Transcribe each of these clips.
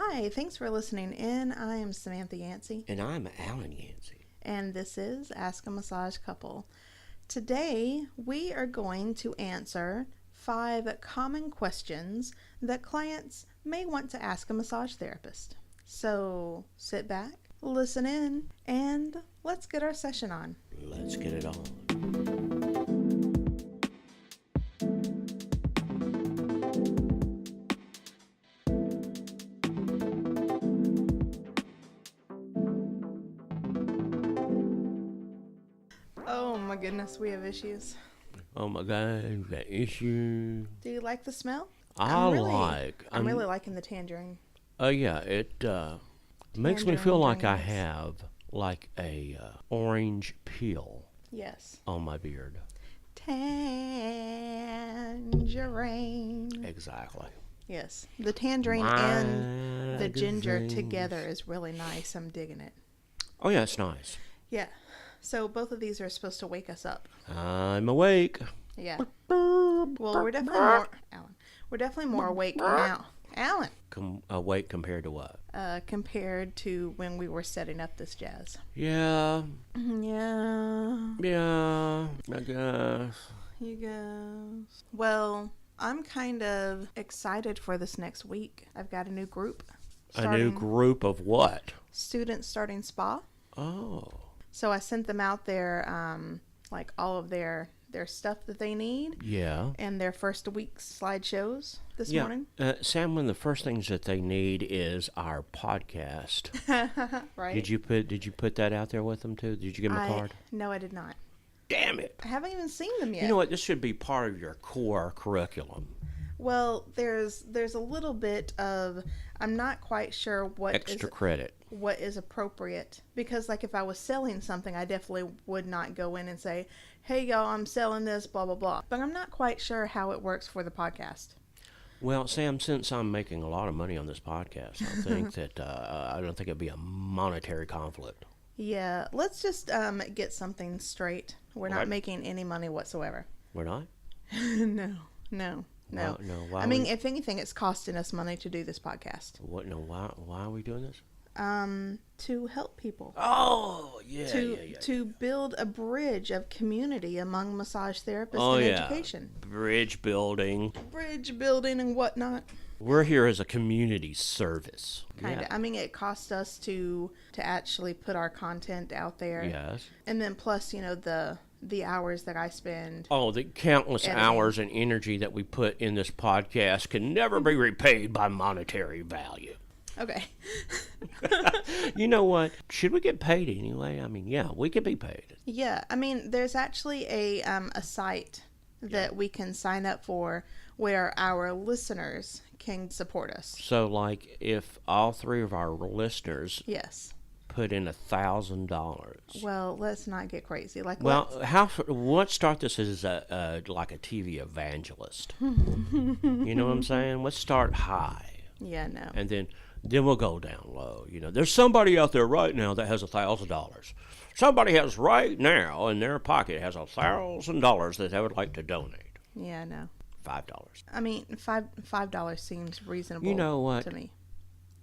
Hi, thanks for listening in. I am Samantha Yancey. And I'm Alan Yancey. And this is Ask a Massage Couple. Today, we are going to answer 5 common questions that clients may want to ask a massage therapist. So, sit back, listen in, and let's get our session on. Let's get it on. Oh my goodness, we have issues. Oh my God, we got issues. Do you like the smell? I'm really liking the tangerine. Yeah, it makes me feel like I drinks. have like a orange peel Yes. on my beard. Tangerine. Exactly. Yes. The tangerine and the ginger together is really nice. I'm digging it. Oh yeah, it's nice. Yeah. So both of these are supposed to wake us up. I'm awake. Yeah. Well, we're definitely more, Alan. We're definitely more awake now. Alan. Awake compared to what? Compared to when we were setting up this jazz. Yeah. Yeah. Yeah. I guess. You guys. Well, I'm kind of excited for this next week. I've got a new group. A new group of what? Students starting spa. Oh. So I sent them out their, like all of their stuff that they need. Yeah. And their first week's slideshows this morning. Sam, one of the first things that they need is our podcast. Right. Did you put that out there with them too? Did you give them a card? No, I did not. Damn it. I haven't even seen them yet. You know what? This should be part of your core curriculum. Well, there's a little bit of, I'm not quite sure what Extra credit. What is appropriate, because like if I was selling something, I definitely would not go in and say, hey y'all, I'm selling this, blah blah blah, but I'm not quite sure how it works for the podcast. Well, Sam, since I'm making a lot of money on this podcast, I think that I don't think it'd be a monetary conflict. Yeah, let's just get something straight. We're not making any money whatsoever. We're not? No. Well, no. Why I mean, if anything, it's costing us money to do this podcast. What? No. Why are we doing this? To help people. Oh, yeah. To build a bridge of community among massage therapists and education. Bridge building And whatnot. We're here as a community service. Kind of. Yeah. I mean, it costs us to actually put our content out there. Yes. And then plus, the hours that I spend. Oh, the countless hours and energy that we put in this podcast can never be repaid by monetary value. Okay. You know what? Should we get paid anyway? I mean, yeah, we could be paid. Yeah. I mean, there's actually a site that we can sign up for where our listeners can support us. So, like, if all 3 of our listeners Yes. put in $1,000. Well, let's not get crazy. Let's start this as like a TV evangelist. You know what I'm saying? Let's start high. Yeah, no. And then we'll go down low. There's somebody out there right now that has $1,000. Somebody has right now in their pocket has $1,000 that they would like to donate. Yeah, no. $5. I mean, $5 seems reasonable. You know what? To me.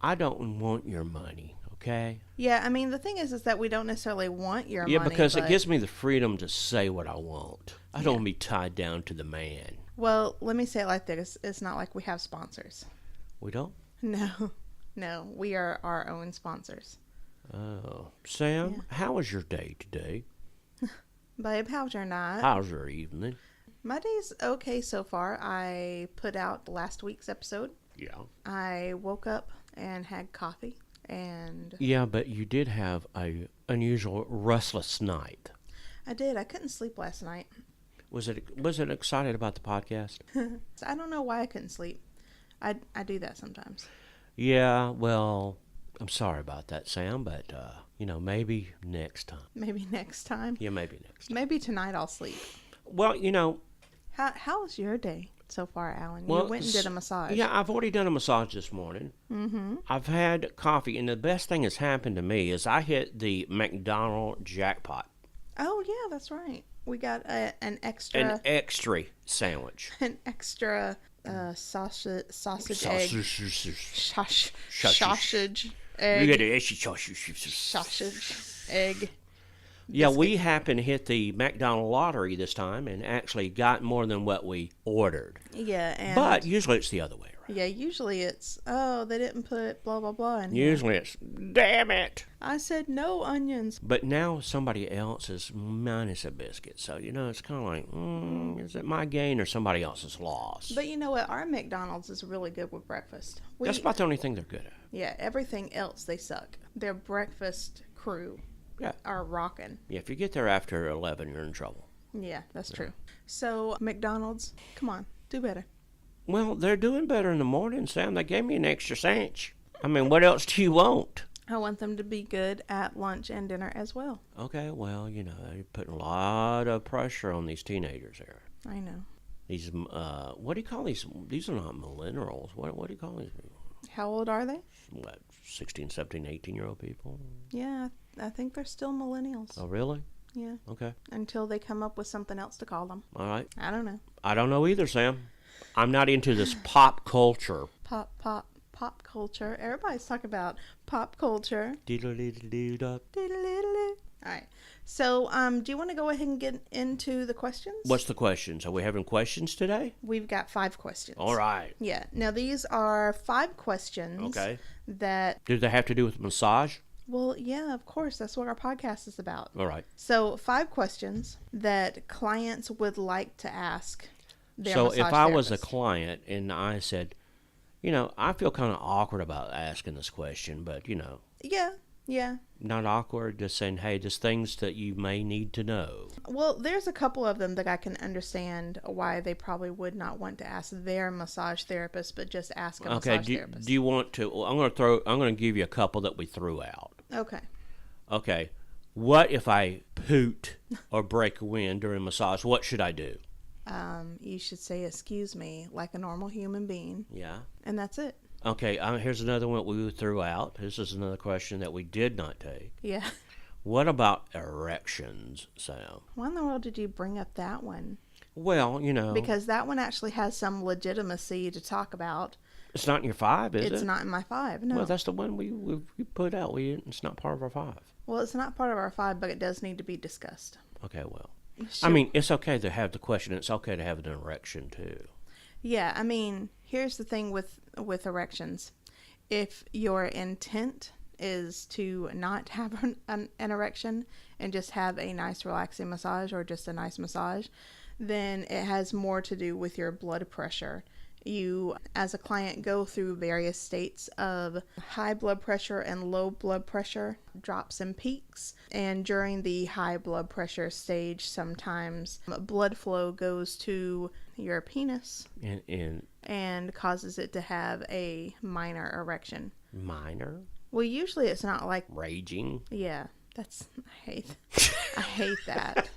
I don't want your money. Okay. Yeah, I mean, the thing is that we don't necessarily want your money. Yeah, because it gives me the freedom to say what I want. I don't want to be tied down to the man. Well, let me say it like this. It's not like we have sponsors. We don't? No, we are our own sponsors. Oh. Sam, How was your day today? Babe, how's your night? How's your evening? My day's okay so far. I put out last week's episode. Yeah. I woke up and had coffee. And yeah, but you did have a unusual restless night. I did. I couldn't sleep last night. Was it excited about the podcast? I don't know why I couldn't sleep. I do that sometimes. Yeah, well, I'm sorry about that, Sam, but maybe next time. Maybe next time. Yeah, maybe next time. Maybe tonight I'll sleep. Well, how was your day so far, Alan? Well, you went and did a massage. Yeah, I've already done a massage this morning. Mm-hmm. I've had coffee, and the best thing that's happened to me is I hit the McDonald's jackpot. Oh, yeah, that's right. We got an extra... An extra sandwich. An extra sausage egg. Sausage You get egg. it. Sausage egg. Yeah, biscuit. we happened to hit the McDonald lottery this time and actually got more than what we ordered. Yeah, and But usually it's the other way around. yeah, usually it's they didn't put blah blah blah in here. Usually it's, damn it. I said no onions. But now somebody else is minus a biscuit. So, it's kind of like, is it my gain or somebody else's loss? But you know what? Our McDonald's is really good with breakfast. That's about the only thing they're good at. Yeah, everything else they suck. Their breakfast crew are rocking. Yeah, if you get there after 11, you're in trouble. Yeah, that's true. So, McDonald's, come on, do better. Well, they're doing better in the morning, Sam. They gave me an extra sandwich. I mean, what else do you want? I want them to be good at lunch and dinner as well. Okay, well, they're putting a lot of pressure on these teenagers here. I know. These, what do you call these? These are not millennials. What do you call these people? How old are they? What, 16, 17, 18-year-old people? Yeah, I think they're still millennials. Oh, really? Yeah. Okay. Until they come up with something else to call them. All right. I don't know. I don't know either, Sam. I'm not into this pop culture. Pop culture. Everybody's talking about pop culture. Diddle-diddle-doo-dah. All right. So, do you want to go ahead and get into the questions? What's the questions? Are we having questions today? We've got 5 questions. All right. Yeah. Now, these are 5 questions. Okay. That, Do they have to do with massage? well, yeah, of course. That's what our podcast is about. All right. So, 5 questions that clients would like to ask their So massage if I was a therapist. client and I said, I feel kind of awkward about asking this question, but, Yeah. not awkward, just saying, hey, just things that you may need to know. Well, there's a couple of them that I can understand why they probably would not want to ask their massage therapist, but just ask a Okay, massage therapist. do you want to? Well, I'm going to give you a couple that we threw out. Okay. Okay, what if I poot or break a wind during massage? What should I do? You should say, excuse me, like a normal human being, Yeah. and that's it. Okay, here's another one we threw out. This is another question that we did not take. Yeah. What about erections, Sam? Why in the world did you bring up that one? Well, Because that one actually has some legitimacy to talk about. it's not in your 5, is it? It's not in my 5, no. Well, that's the one we put out. It's not part of our 5. Well, it's not part of our 5, but it does need to be discussed. Okay, well. Sure. I mean, it's okay to have the question. It's okay to have an erection, too. Yeah, I mean, here's the thing with erections. If your intent is to not have an erection and just have a nice relaxing massage or just a nice massage, then it has more to do with your blood pressure. You, as a client, go through various states of high blood pressure and low blood pressure, drops and peaks. And during the high blood pressure stage, sometimes blood flow goes to your penis and causes it to have a minor erection. Minor? Well, usually it's not like, Raging? yeah, I hate that.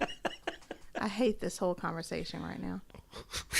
I hate this whole conversation right now.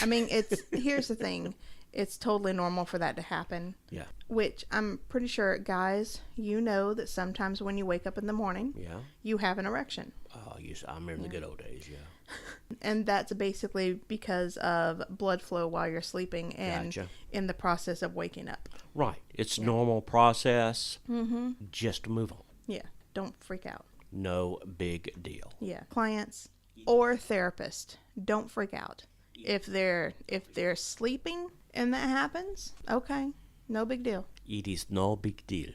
I mean, here's the thing. It's totally normal for that to happen. Yeah. Which I'm pretty sure, guys, you know that sometimes when you wake up in the morning, you have an erection. Oh, I remember the good old days, yeah. And that's basically because of blood flow while you're sleeping and in the process of waking up. Right. It's normal process. Mm-hmm. Just move on. Yeah. Don't freak out. No big deal. Yeah. Clients or therapist, don't freak out. If they're sleeping and that happens, okay, no big deal. It is no big deal.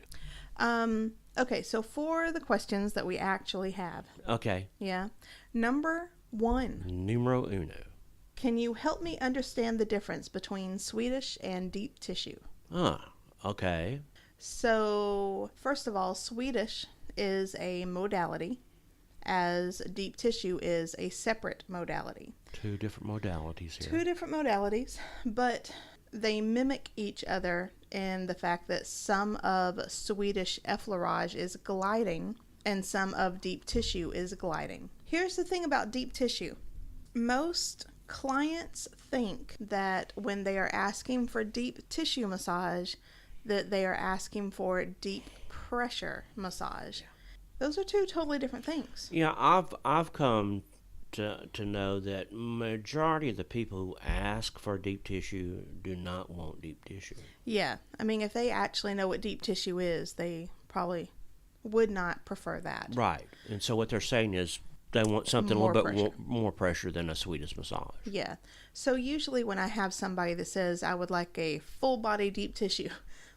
Okay, so for the questions that we actually have. Okay. Yeah. Number 1. Numero uno. Can you help me understand the difference between Swedish and deep tissue? Okay. So, first of all, Swedish is a modality, as deep tissue is a separate modality. 2 different modalities here. 2 different modalities, but they mimic each other in the fact that some of Swedish effleurage is gliding and some of deep tissue is gliding. Here's the thing about deep tissue. Most clients think that when they are asking for deep tissue massage, that they are asking for deep pressure massage. Those are 2 totally different things. Yeah, I've come to know that majority of the people who ask for deep tissue do not want deep tissue. Yeah. I mean, if they actually know what deep tissue is, they probably would not prefer that. Right. And so what they're saying is they want something More a little pressure. bit more pressure than a Swedish massage. Yeah. So usually when I have somebody that says I would like a full body deep tissue,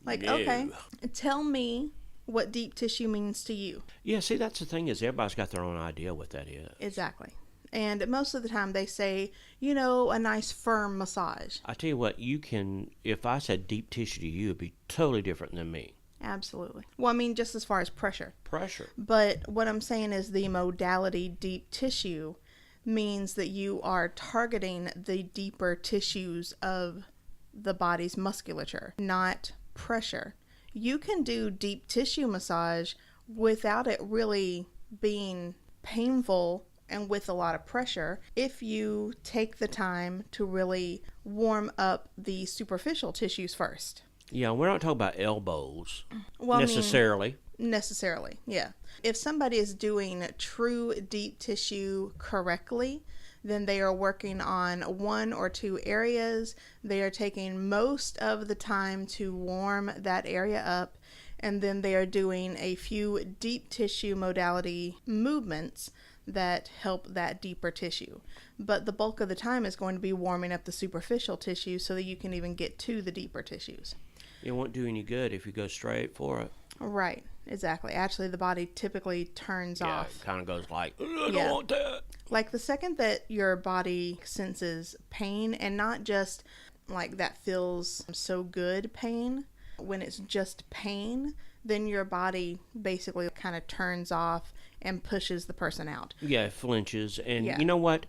like, No. okay, tell me what deep tissue means to you. Yeah, see, that's the thing is everybody's got their own idea what that is. Exactly. And most of the time they say, a nice firm massage. I tell you what, if I said deep tissue to you, it'd be totally different than me. Absolutely. Well, I mean, just as far as pressure. Pressure. But what I'm saying is the modality deep tissue means that you are targeting the deeper tissues of the body's musculature, not pressure. You can do deep tissue massage without it really being painful and with a lot of pressure if you take the time to really warm up the superficial tissues first. Yeah, we're not talking about elbows Well, necessarily. Necessarily, yeah. If somebody is doing true deep tissue correctly, then they are working on one or two areas. They are taking most of the time to warm that area up, and then they are doing a few deep tissue modality movements that help that deeper tissue. But the bulk of the time is going to be warming up the superficial tissue so that you can even get to the deeper tissues. It won't do any good if you go straight for it. Right, exactly. Actually, the body typically turns off. Yeah, it kind of goes like, I don't want that. Like the second that your body senses pain, and not just like that feels so good pain, when it's just pain, then your body basically kind of turns off and pushes the person out. Yeah, it flinches. And Yeah. you know what?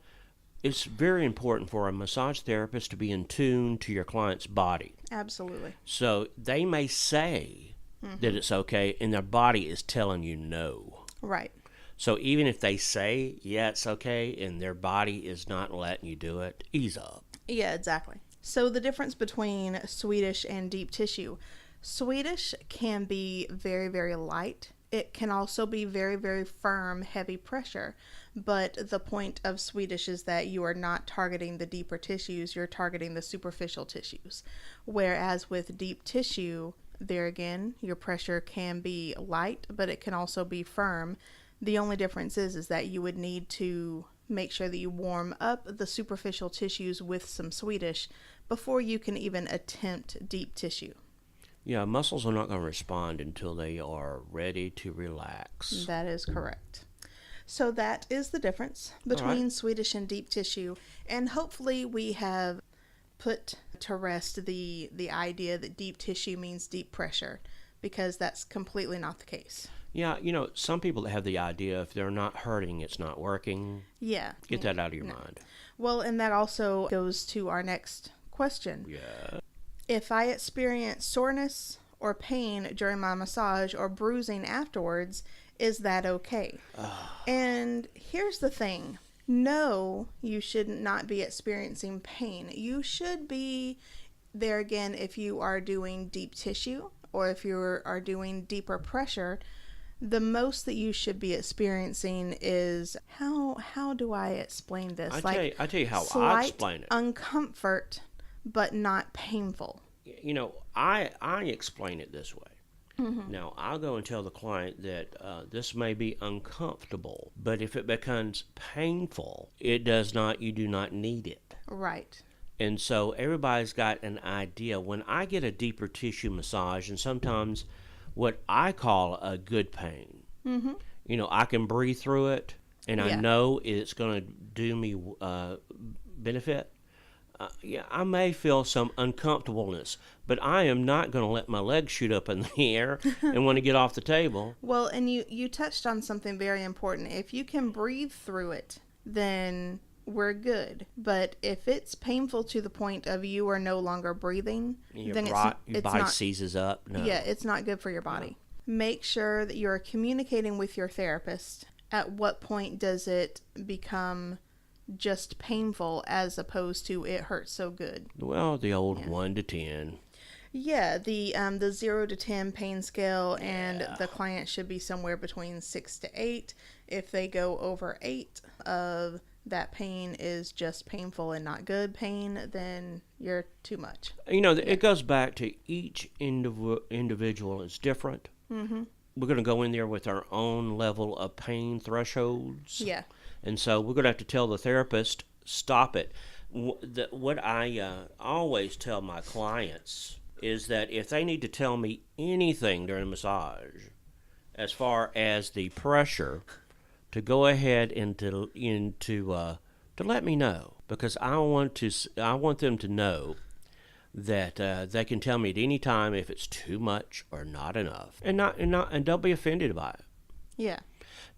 It's very important for a massage therapist to be in tune to your client's body. Absolutely. So they may say that it's okay, and their body is telling you no. Right. So even if they say, yeah, it's okay, and their body is not letting you do it, ease up. Yeah, exactly. So the difference between Swedish and deep tissue. Swedish can be very, very light. It can also be very, very firm, heavy pressure. But the point of Swedish is that you are not targeting the deeper tissues, you're targeting the superficial tissues. Whereas with deep tissue, there again, your pressure can be light, but it can also be firm. The only difference is that you would need to make sure that you warm up the superficial tissues with some Swedish before you can even attempt deep tissue. Yeah, muscles are not going to respond until they are ready to relax. That is correct. So that is the difference between Swedish and deep tissue. And hopefully we have put to rest the idea that deep tissue means deep pressure, because that's completely not the case. Yeah, some people that have the idea if they're not hurting, it's not working. Yeah. Get that out of your mind. Well, and that also goes to our next question. Yeah. If I experience soreness or pain during my massage or bruising afterwards, is that okay? And here's the thing. No, you should not be experiencing pain. You should be there again if you are doing deep tissue or if you are doing deeper pressure. The most that you should be experiencing is, how do I explain this? I tell you how I slight explain it. Uncomfort, but not painful. I explain it this way. Now, I'll go and tell the client that this may be uncomfortable, but if it becomes painful, you do not need it. Right. And so everybody's got an idea. When I get a deeper tissue massage, and sometimes what I call a good pain, I can breathe through it, and I know it's going to do me benefit. I may feel some uncomfortableness, but I am not going to let my legs shoot up in the air and want to get off the table. Well, and you touched on something very important. If you can breathe through it, then we're good. But if it's painful to the point of you are no longer breathing, then your body seizes up. No. Yeah, it's not good for your body. Make sure that you're communicating with your therapist. At what point does it become just painful as opposed to it hurts so good? Well, the old 1 to 10. Yeah, the 0 to 10 pain scale, and the client should be somewhere between 6 to 8. If they go over 8 of that pain is just painful and not good pain, then you're too much. It goes back to each individual is different. Mm-hmm. We're going to go in there with our own level of pain thresholds. Yeah. And so we're going to have to tell the therapist, stop it. What I always tell my clients is that if they need to tell me anything during a massage, as far as the pressure, to go ahead and to let me know, because I want them to know that they can tell me at any time if it's too much or not enough, and don't be offended by it. Yeah.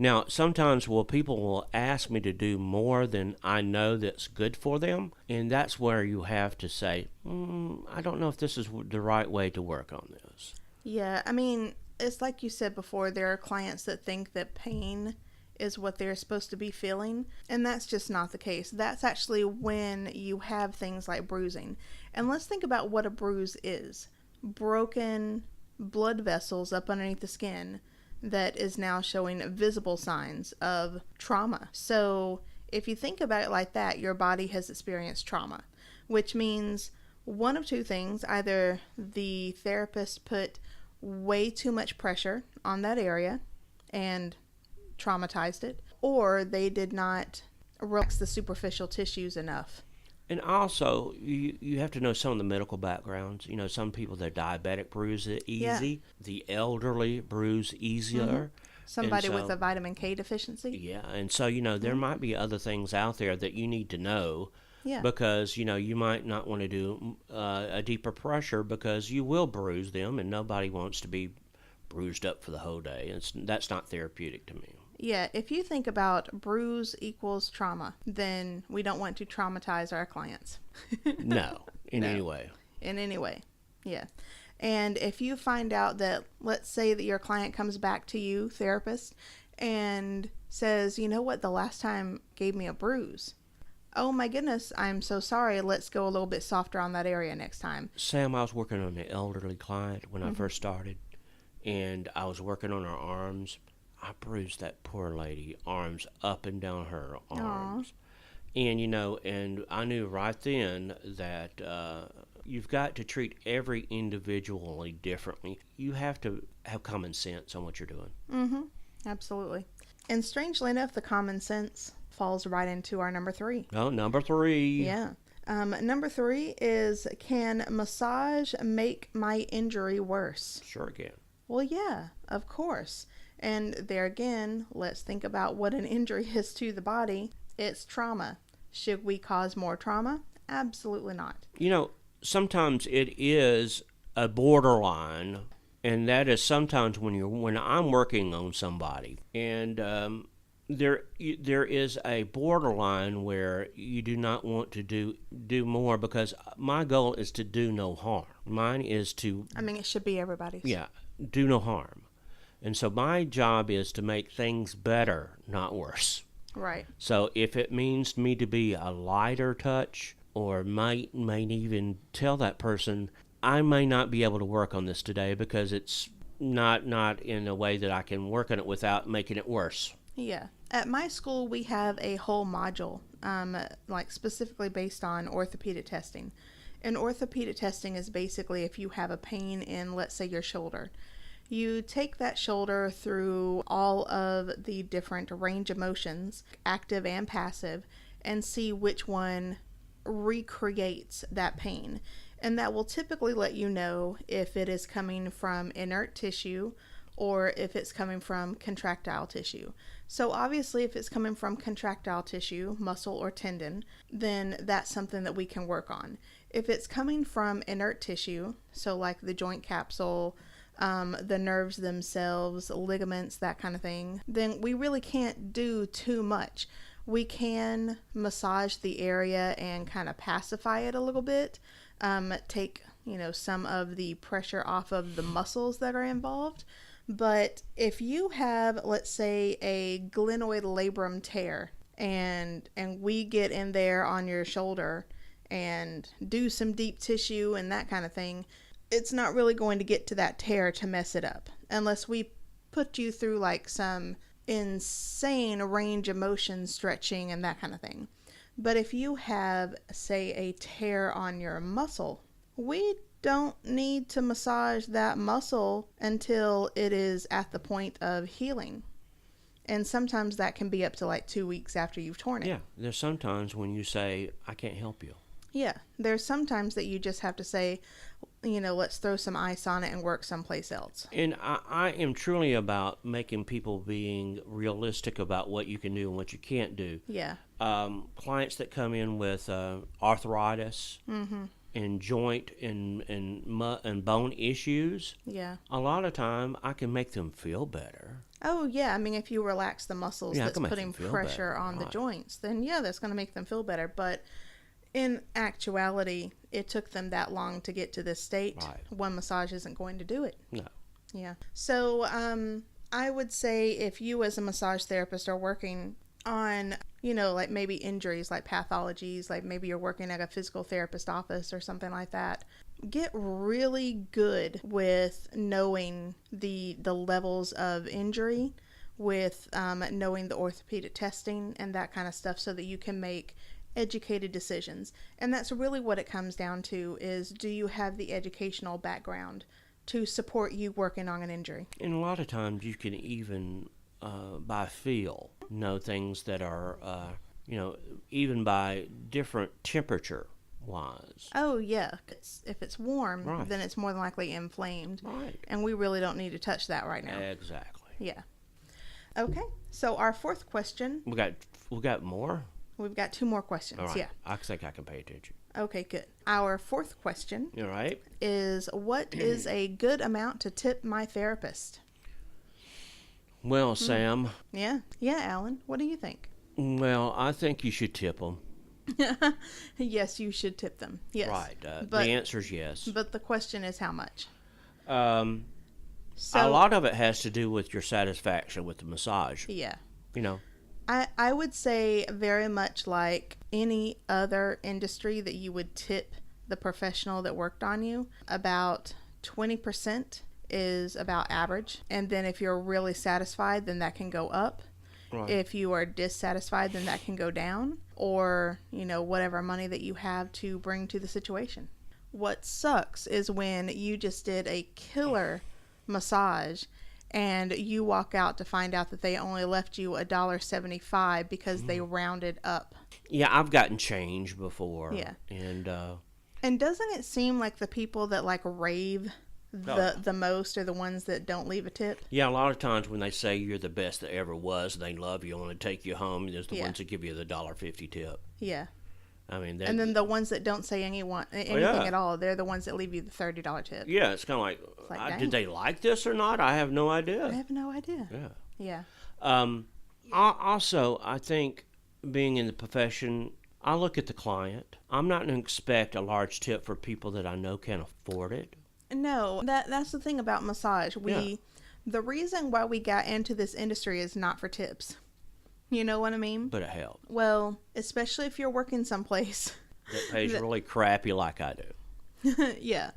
Now, sometimes people will ask me to do more than I know that's good for them, and that's where you have to say, I don't know if this is the right way to work on this. Yeah, I mean, it's like you said before, there are clients that think that pain is what they're supposed to be feeling, and that's just not the case. That's actually when you have things like bruising. And let's think about what a bruise is. Broken blood vessels up underneath the skin that is now showing visible signs of trauma. So if you think about it like that, your body has experienced trauma, which means one of two things. Either the therapist put way too much pressure on that area and traumatized it, or they did not relax the superficial tissues enough. And also, you have to know some of the medical backgrounds. Some people, they're diabetic bruise easy. Yeah. The elderly bruise easier. Mm-hmm. Somebody with a vitamin K deficiency. Yeah, and so, there might be other things out there that you need to know. Yeah. Because, you might not want to do a deeper pressure because you will bruise them, and nobody wants to be bruised up for the whole day. That's not therapeutic to me. Yeah, if you think about bruise equals trauma, then we don't want to traumatize our clients. No, in any way. In any way, yeah. And if you find out that, let's say that your client comes back to you, therapist, and says, you know what, the last time gave me a bruise. Oh my goodness, I'm so sorry. Let's go a little bit softer on that area next time. Sam, I was working on an elderly client when I first started, and I was working on her arms. I bruised that poor lady, arms up and down her arms. Aww. And, and I knew right then that you've got to treat every individually differently. You have to have common sense on what you're doing. Mm-hmm. Absolutely. And strangely enough, the common sense falls right into our number 3. Oh, number 3. Yeah. Number 3 is, can massage make my injury worse? Sure it can. Well, yeah, of course. And there again, let's think about what an injury is to the body. It's trauma. Should we cause more trauma? Absolutely not. Sometimes it is a borderline, and that is sometimes when I'm working on somebody, and there is a borderline where you do not want to do more, because my goal is to do no harm. Mine is to... it should be everybody's. Yeah, do no harm. And so my job is to make things better, not worse. Right. So if it means me to be a lighter touch, or might even tell that person, I may not be able to work on this today because it's not in a way that I can work on it without making it worse. Yeah. At my school, we have a whole module, specifically based on orthopedic testing. And orthopedic testing is basically if you have a pain in, let's say, your shoulder. You take that shoulder through all of the different range of motions, active and passive, and see which one recreates that pain. And that will typically let you know if it is coming from inert tissue or if it's coming from contractile tissue. So obviously if it's coming from contractile tissue, muscle or tendon, then that's something that we can work on. If it's coming from inert tissue, so like the joint capsule, the nerves themselves, ligaments, that kind of thing, then we really can't do too much. We can massage the area and kind of pacify it a little bit, take some of the pressure off of the muscles that are involved. But if you have, let's say, a glenoid labrum tear, and we get in there on your shoulder and do some deep tissue and that kind of thing, it's not really going to get to that tear to mess it up unless we put you through like some insane range of motion stretching and that kind of thing. But if you have, say, a tear on your muscle, we don't need to massage that muscle until it is at the point of healing. And sometimes that can be up to like 2 weeks after you've torn it. Yeah, there's sometimes when you say, I can't help you. Yeah, there's sometimes that you just have to say, let's throw some ice on it and work someplace else. And I am truly about making people being realistic about what you can do and what you can't do. Yeah. Clients that come in with arthritis and joint and bone issues, yeah, a lot of time I can make them feel better. Oh, yeah. I mean, if you relax the muscles that's putting pressure on the joints, then yeah, that's going to make them feel better. But in actuality, it took them that long to get to this state. Right. One massage isn't going to do it. No. Yeah. So I would say if you as a massage therapist are working on, like maybe injuries, like pathologies, like maybe you're working at a physical therapist office or something like that, get really good with knowing the levels of injury, with knowing the orthopedic testing and that kind of stuff, so that you can make educated decisions. And that's really what it comes down to, is do you have the educational background to support you working on an injury? And a lot of times you can even by feel know things that are even by different temperature wise. Oh yeah, if it's warm, right, then it's more than likely inflamed. Right. And we really don't need to touch that right now. Exactly. Yeah. Okay, so our fourth question. We got more? We've got 2 more questions. All right. Yeah. I think I can pay attention. Okay, good. Our fourth question. All right. Is what is a good amount to tip my therapist? Well, Sam. Yeah, Alan. What do you think? Well, I think you should tip them. Yes, you should tip them. Yes. Right. The answer is yes. But the question is how much? A lot of it has to do with your satisfaction with the massage. Yeah. I would say very much like any other industry that you would tip the professional that worked on you, about 20% is about average. And then if you're really satisfied, then that can go up. Right. If you are dissatisfied, then that can go down, or, whatever money that you have to bring to the situation. What sucks is when you just did a killer massage and you walk out to find out that they only left you $1.75 because they rounded up. Yeah, I've gotten change before. Yeah. And doesn't it seem like the people that like rave the most are the ones that don't leave a tip? Yeah, a lot of times when they say you're the best that ever was, they love you, want to take you home, there's the ones that give you the $1.50 tip. Yeah. I mean, and then the ones that don't say anything at all, they're the ones that leave you the $30 tip. Yeah, it's kind of like did they like this or not? I have no idea. I have no idea. Yeah. Yeah. Also, I think being in the profession, I look at the client. I'm not going to expect a large tip for people that I know can't afford it. No, that's the thing about massage. The reason why we got into this industry is not for tips. You know what I mean? But it helps. Well, especially if you're working someplace that pays really crappy like I do. Yeah.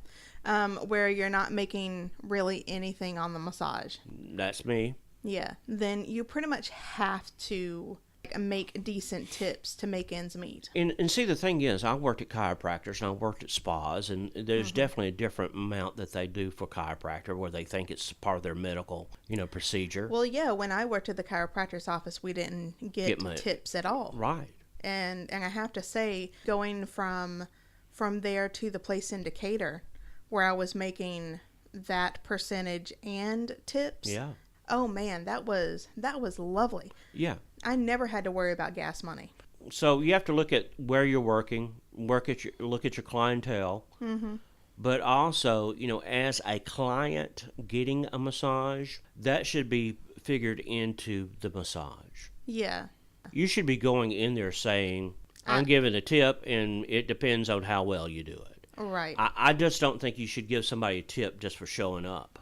Where you're not making really anything on the massage. That's me. Yeah. Then you pretty much have to make decent tips to make ends meet. And see, the thing is, I worked at chiropractors and I worked at spas, and there's definitely a different amount that they do for chiropractor where they think it's part of their medical, procedure. Well, yeah, when I worked at the chiropractor's office, we didn't get tips at all. Right. And I have to say, going from there to the place in Decatur, where I was making that percentage and tips. Yeah. Oh man, that was lovely. Yeah. I never had to worry about gas money. So you have to look at where you're working, look at your clientele. Mm-hmm. But also, as a client getting a massage, that should be figured into the massage. Yeah. You should be going in there saying, I'm giving a tip, and it depends on how well you do it. Right. I just don't think you should give somebody a tip just for showing up.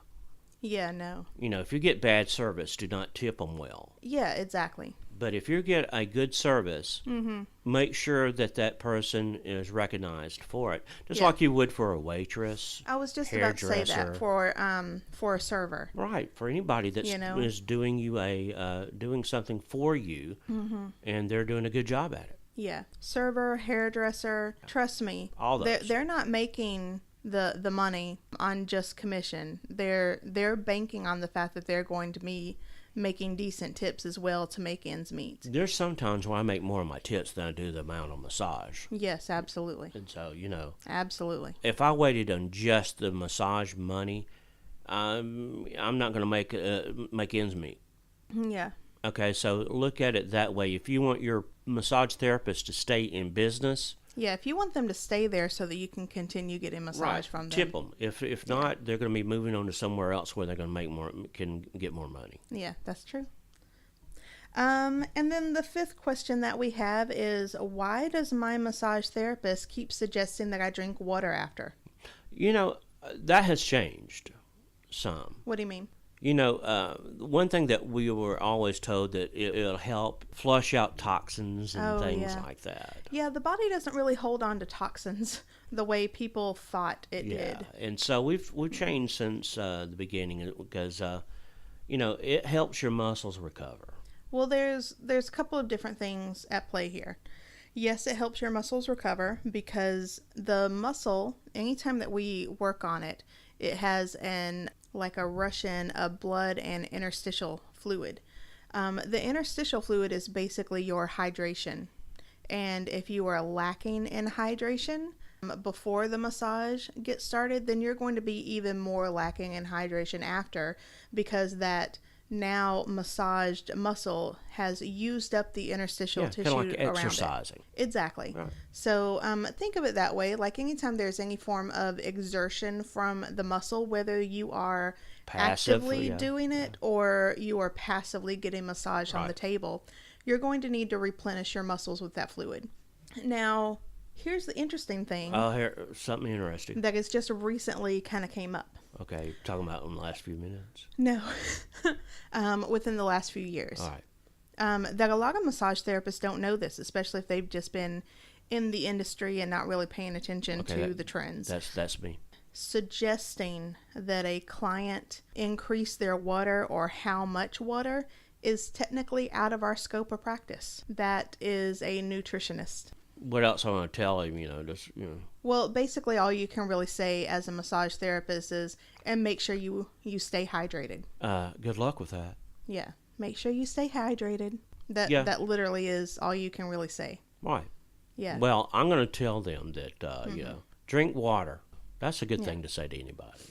Yeah, no. If you get bad service, do not tip them well. Yeah, exactly. But if you get a good service, make sure that that person is recognized for it, just like you would for a waitress. I was just about to say that for a server. Right, for anybody that's is doing you doing something for you, and they're doing a good job at it. Yeah, server, hairdresser. Trust me, all those. They're not making the money on just commission. They're banking on the fact that they're going to be making decent tips as well to make ends meet. There's sometimes where I make more of my tips than I do the amount on massage. Yes, absolutely. And so, absolutely. If I waited on just the massage money, I'm not going to make ends meet. Yeah. Okay, so look at it that way. If you want your massage therapist to stay in business, if you want them to stay there so that you can continue getting massage from them, tip them. If not, they're going to be moving on to somewhere else where they're going to can get more money. Yeah, that's true. And then the fifth question that we have is, why does my massage therapist keep suggesting that I drink water after? That has changed some. What do you mean? One thing that we were always told that it'll help flush out toxins and things like that. Yeah, the body doesn't really hold on to toxins the way people thought it did. And so we've changed since the beginning because, it helps your muscles recover. Well, there's a couple of different things at play here. Yes, it helps your muscles recover because the muscle, anytime that we work on it, it has like a rush in of blood and interstitial fluid. The interstitial fluid is basically your hydration. And if you are lacking in hydration before the massage gets started, then you're going to be even more lacking in hydration after, because that now massaged muscle has used up the interstitial tissue kind of like around exercising. it. Exactly. Right. So think of it that way. Like anytime there's any form of exertion from the muscle, whether you are actively doing it or you are passively getting massage on the table, you're going to need to replenish your muscles with that fluid. Now, here's the interesting thing. I'll hear something interesting. That is just recently kind of came up. Okay, talking about in the last few minutes? No, within the last few years. All right. That a lot of massage therapists don't know this, especially if they've just been in the industry and not really paying attention to the trends. That's me. Suggesting that a client increase their water or how much water is technically out of our scope of practice. That is a nutritionist. What else I want to tell him, Well, basically all you can really say as a massage therapist is, and make sure you stay hydrated. Good luck with that. Yeah. Make sure you stay hydrated. That literally is all you can really say. Right. Yeah. Well, I'm going to tell them that, drink water. That's a good thing to say to anybody.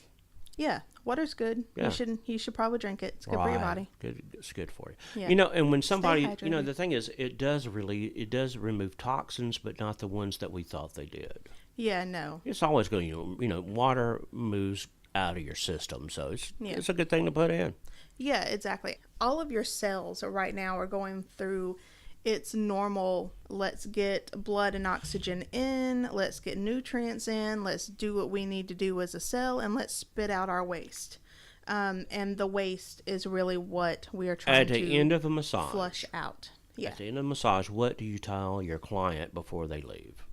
Yeah. Water's good. Yeah. You should probably drink it. It's good for your body. Good. It's good for you. Yeah. And when somebody, the thing is, it does remove toxins, but not the ones that we thought they did. Yeah, no. It's always going, water moves out of your system, so it's a good thing to put in. Yeah, exactly. All of your cells right now are going through its normal, let's get blood and oxygen in, let's get nutrients in, let's do what we need to do as a cell, and let's spit out our waste. And the waste is really what we are trying to at the end of a massage flush out. Yeah. At the end of a massage, what do you tell your client before they leave?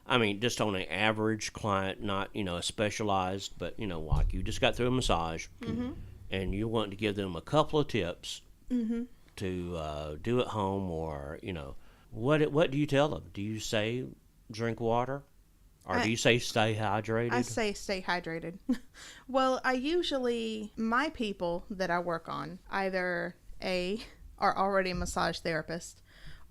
I mean, just on an average client, not, a specialized, but, like you just got through a massage, and you want to give them a couple of tips to do at home, or, what do you tell them? Do you say drink water? Or do you say stay hydrated? I say stay hydrated. Well, my people that I work on, either A, are already a massage therapist,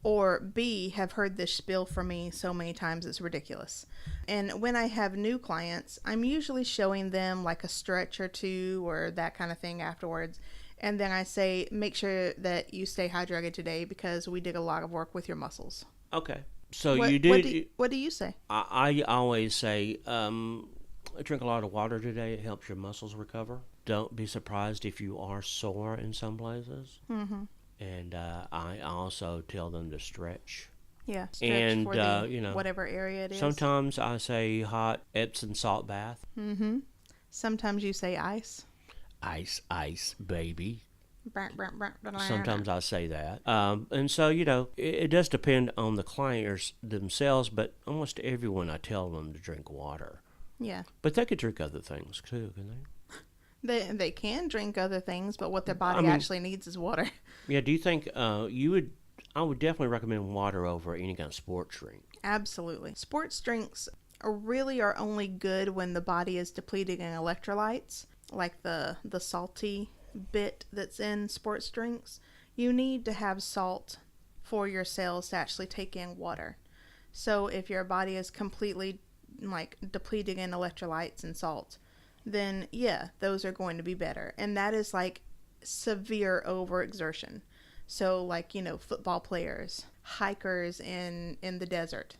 or B, have heard this spiel from me so many times it's ridiculous. And when I have new clients, I'm usually showing them like a stretch or two or that kind of thing afterwards. And then I say, make sure that you stay hydrated today because we did a lot of work with your muscles. Okay. So you do. What do you say? I always say, drink a lot of water today. It helps your muscles recover. Don't be surprised if you are sore in some places. Mm-hmm. And I also tell them to stretch. Yeah, stretch for the, whatever area it is. Sometimes I say hot Epsom salt bath. Mm-hmm. Sometimes you say ice. Ice, baby. Sometimes I say that. And so, it does depend on the clients themselves, but almost everyone I tell them to drink water. Yeah. But they could drink other things too, can they? They can drink other things, but what their body actually needs is water. Yeah, do you think I would definitely recommend water over any kind of sports drink. Absolutely. Sports drinks really are only good when the body is depleted in electrolytes, like the salty bit that's in sports drinks. You need to have salt for your cells to actually take in water. So if your body is completely depleting in electrolytes and salt, then yeah, those are going to be better. And that is severe overexertion. So football players, hikers in the desert,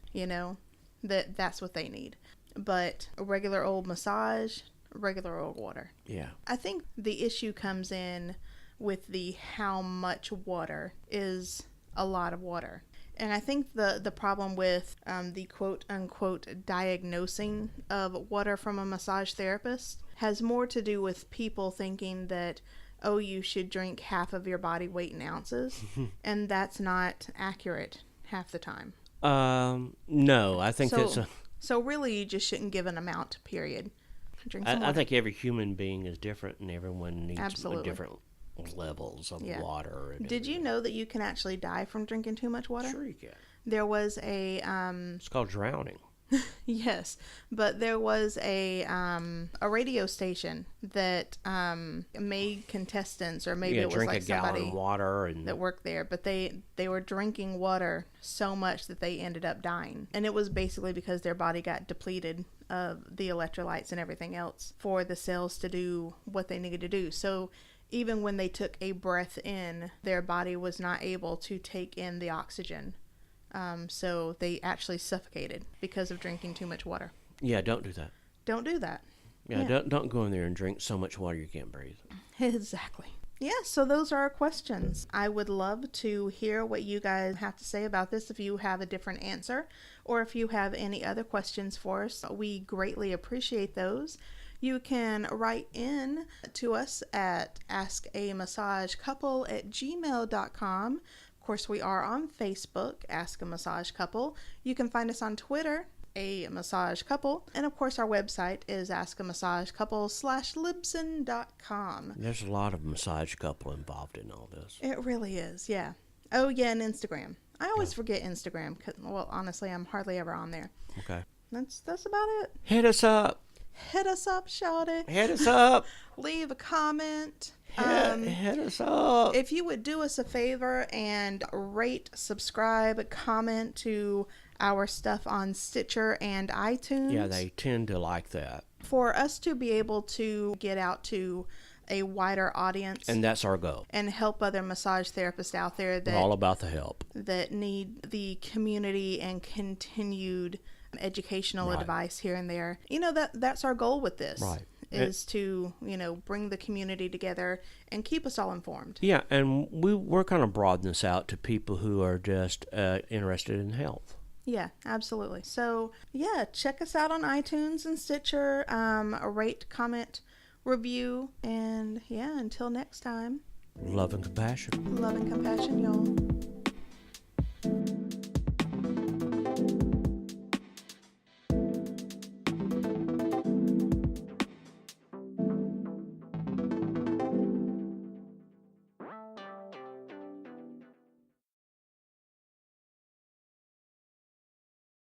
that's what they need. But a regular old massage, regular old water. Yeah. I think the issue comes in with the how much water is a lot of water. And I think the problem with the quote-unquote diagnosing of water from a massage therapist has more to do with people thinking that, oh, you should drink half of your body weight in ounces. And that's not accurate half the time. No, I think So really you just shouldn't give an amount, period. Drink some water. I think every human being is different and everyone needs Absolutely. different levels of water. Did you know that you can actually die from drinking too much water? Sure you can. There was it's called drowning. Yes, but there was a radio station that made contestants, or maybe it was drink like a gallon somebody of water and that worked there, but they were drinking water so much that they ended up dying. And it was basically because their body got depleted of the electrolytes and everything else for the cells to do what they needed to do. So even when they took a breath in, their body was not able to take in the oxygen. So they actually suffocated because of drinking too much water. Yeah, don't do that. Don't do that. Yeah. Don't go in there and drink so much water you can't breathe. Exactly. Yeah, so those are our questions. I would love to hear what you guys have to say about this if you have a different answer, or if you have any other questions for us. We greatly appreciate those. You can write in to us at askamassageCouple@gmail.com. Of course, we are on Facebook, Ask a Massage Couple. You can find us on Twitter, A Massage Couple. And of course, our website is askamassageCouple.libsyn.com. There's a lot of massage couple involved in all this. It really is, yeah. Oh, yeah, and Instagram. I always forget Instagram. Well, honestly, I'm hardly ever on there. Okay. That's about it. Hit us up. Hit us up, shawty. Hit us up. Leave a comment. Hit us up. If you would do us a favor and rate, subscribe, comment to our stuff on Stitcher and iTunes. Yeah, they tend to like that. For us to be able to get out to a wider audience. And that's our goal. And help other massage therapists out there We're all about the help. that need the community and continued educational advice here and there. That's our goal with this. Right. Is to, bring the community together and keep us all informed. Yeah, and we're kind of broadening this out to people who are just interested in health. Yeah, absolutely. So, yeah, check us out on iTunes and Stitcher. Rate, comment, review, and yeah, until next time. Love and compassion. Love and compassion, y'all.